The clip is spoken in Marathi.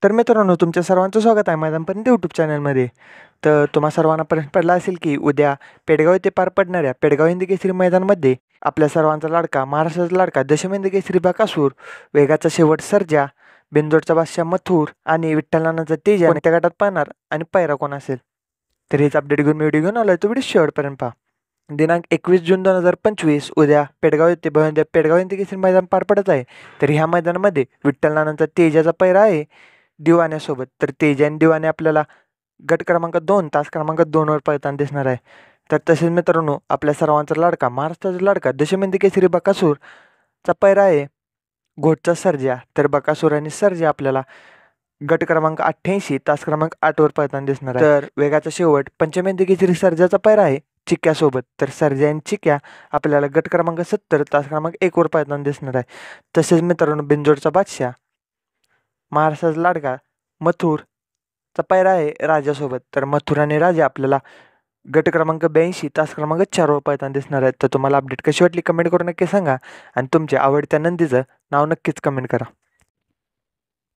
तर मित्रांनो, तुमच्या सर्वांचं स्वागत आहे मैदानपर्यंत यूट्यूब चॅनलमध्ये. तर तुम्हा सर्वांना प्रश्न पडला असेल की उद्या पेडगाव येथे पार पडणाऱ्या पेडगाव हिंद केसरी मैदानामध्ये आपल्या सर्वांचा लाडका, महाराष्ट्राचा लाडका दशम केसरी बकासूर, वेगाचा शेवट सर्जा, बिंदोडचा बादशाह मथुर आणि विठ्ठलानाचा तेजा कोणत्या गटात पाहणार आणि पायरा कोण असेल. तर हेच अपडेट घेऊन मी व्हिडिओ घेऊन आलो. तो व्हिडिओ शेवटपर्यंत पहा. दिनांक 21 जून 2025 उद्या पेडगाव येथे पेडगाव हिंद केसरी मैदान पार पडत आहे. तर ह्या मैदानामध्ये विठ्ठलानाचा तेजाचा पैरा आहे दिवाण्यासोबत. तर तेजा आणि दिवाने आपल्याला गट क्रमांक 2 तास क्रमांक 2वर पळताना दिसणार आहे. तर तसेच मित्रांनो, आपल्या सर्वांचा लाडका, महाराष्ट्राचा लाडका दशमेंदी केसरी बकासूरचा पैरा आहे घोटचा सर्जा. तर बकासूर आणि सर्जा आपल्याला गट क्रमांक 88 तास क्रमांक 8वर पळताना दिसणार आहे. तर वेगाचा शेवट पंचमेंदी केसरी सर्जाचा पैरा आहे चिक्क्यासोबत. तर सर्जा आणि चिक्क्या आपल्याला गट क्रमांक 70 तास क्रमांक 1वर पळताना दिसणार आहे. तसेच मित्रांनो, बिंजोडचा बादशाह, महाराष्ट्राचा लाडका मथुरचा पैरा आहे राजासोबत. तर मथुर आणि राजा आपल्याला गट क्रमांक 82 तास क्रमांक 4वर पळताना दिसणार आहेत. तर तुम्हाला अपडेट कशी वाटली कमेंट करून नक्की सांगा आणि तुमच्या आवडत्या नंदीचं नाव नक्कीच कमेंट करा.